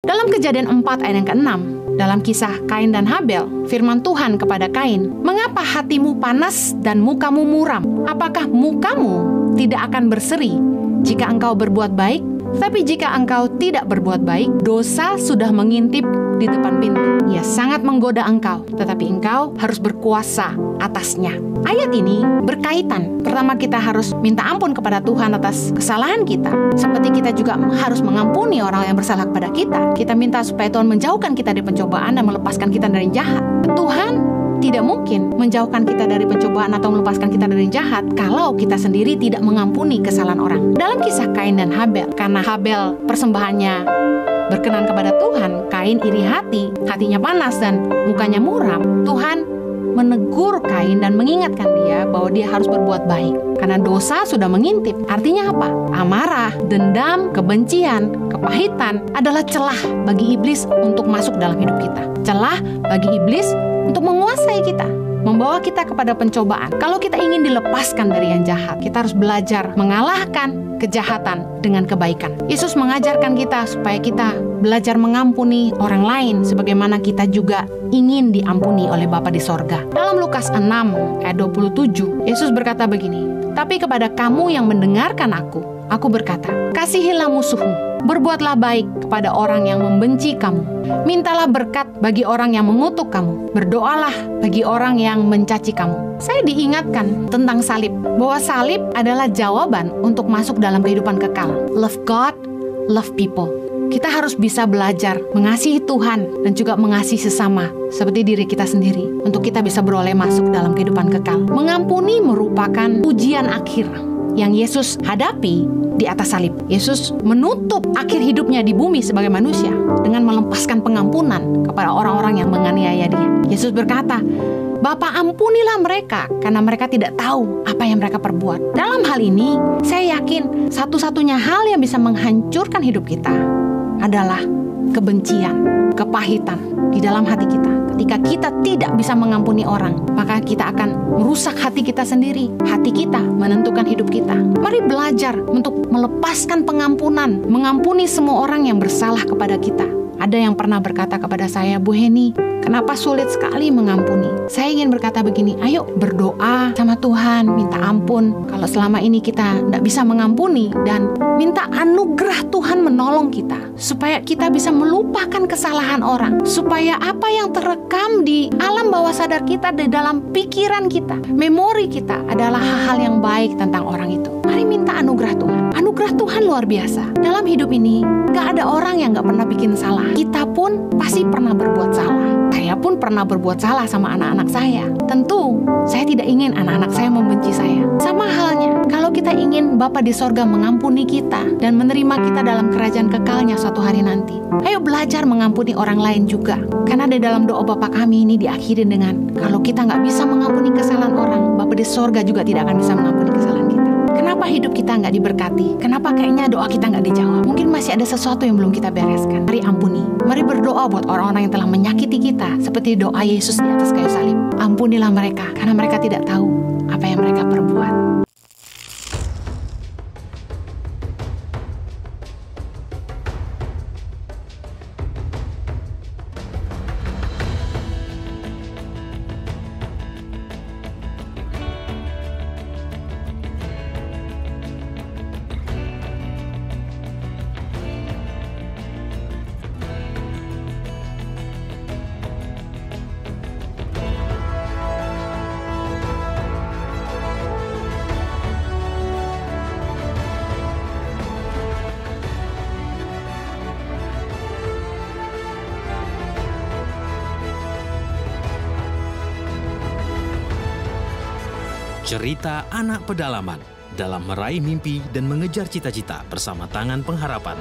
Dalam Kejadian 4 ayat yang ke-6, dalam kisah Kain dan Habel, firman Tuhan kepada Kain, "Mengapa hatimu panas dan mukamu muram? Apakah mukamu tidak akan berseri jika engkau berbuat baik? Tapi jika engkau tidak berbuat baik, dosa sudah mengintip di depan pintu. Ia sangat menggoda engkau, tetapi engkau harus berkuasa atasnya." Ayat ini berkaitan. Pertama, kita harus minta ampun kepada Tuhan atas kesalahan kita. Seperti kita juga harus mengampuni orang yang bersalah kepada kita. Kita minta supaya Tuhan menjauhkan kita dari pencobaan dan melepaskan kita dari jahat. Tuhan tidak mungkin menjauhkan kita dari pencobaan atau melepaskan kita dari jahat kalau kita sendiri tidak mengampuni kesalahan orang. Dalam kisah Kain dan Habel, karena Habel persembahannya berkenan kepada Tuhan, Kain iri hati, hatinya panas dan mukanya muram. Tuhan menegur Kain dan mengingatkan dia bahwa dia harus berbuat baik karena dosa sudah mengintip. Artinya apa? Amarah, dendam, kebencian, kepahitan adalah celah bagi iblis untuk masuk dalam hidup kita. Celah bagi iblis untuk menguasai kita, membawa kita kepada pencobaan. Kalau kita ingin dilepaskan dari yang jahat, kita harus belajar mengalahkan kejahatan dengan kebaikan. Yesus mengajarkan kita supaya kita belajar mengampuni orang lain sebagaimana kita juga ingin diampuni oleh Bapa di sorga. Dalam Lukas 6 ayat 27, Yesus berkata begini, "Tapi kepada kamu yang mendengarkan aku berkata, kasihilah musuhmu, berbuatlah baik kepada orang yang membenci kamu, mintalah berkat bagi orang yang mengutuk kamu, berdoalah bagi orang yang mencaci kamu." Saya diingatkan tentang salib, bahwa salib adalah jawaban untuk masuk dalam kehidupan kekal. Love God, love people. Kita harus bisa belajar mengasihi Tuhan dan juga mengasihi sesama seperti diri kita sendiri untuk kita bisa beroleh masuk dalam kehidupan kekal. Mengampuni merupakan ujian akhir yang Yesus hadapi di atas salib. Yesus menutup akhir hidupnya di bumi sebagai manusia dengan melepaskan pengampunan kepada orang-orang yang menganiaya dia. Yesus berkata, "Bapa, ampunilah mereka karena mereka tidak tahu apa yang mereka perbuat." Dalam hal ini, saya yakin satu-satunya hal yang bisa menghancurkan hidup kita adalah kebencian, kepahitan di dalam hati kita. Ketika kita tidak bisa mengampuni orang, maka kita akan merusak hati kita sendiri. Hati kita menentukan hidup kita. Mari belajar untuk melepaskan pengampunan, mengampuni semua orang yang bersalah kepada kita. Ada yang pernah berkata kepada saya, "Bu Heni, kenapa sulit sekali mengampuni?" Saya ingin berkata begini, ayo berdoa sama Tuhan, minta ampun kalau selama ini kita tidak bisa mengampuni, dan minta anugerah Tuhan menolong kita supaya kita bisa melupakan kesalahan orang, supaya apa yang terekam di alam bawah sadar kita, di dalam pikiran kita, memori kita adalah hal-hal yang baik tentang orang itu. Mari minta anugerah Tuhan. Anugerah Tuhan luar biasa. Dalam hidup ini gak ada orang yang gak pernah bikin salah. Kita pun pasti pernah berbuat salah. Saya pun pernah berbuat salah sama anak-anak saya. Tentu saya tidak ingin anak-anak saya membenci saya. Sama halnya kalau kita ingin Bapa di sorga mengampuni kita dan menerima kita dalam kerajaan kekalnya suatu hari nanti. Ayo belajar mengampuni orang lain juga. Karena di dalam doa Bapa kami ini diakhiri dengan, kalau kita gak bisa mengampuni kesalahan orang, Bapa di sorga juga tidak akan bisa mengampuni kesalahan kita. Kenapa hidup kita nggak diberkati? Kenapa kayaknya doa kita nggak dijawab? Mungkin masih ada sesuatu yang belum kita bereskan. Mari ampuni. Mari berdoa buat orang-orang yang telah menyakiti kita, seperti doa Yesus di atas kayu salib. Ampunilah mereka, karena mereka tidak tahu apa yang mereka perbuat. Cerita anak pedalaman dalam meraih mimpi dan mengejar cita-cita bersama Tangan Pengharapan.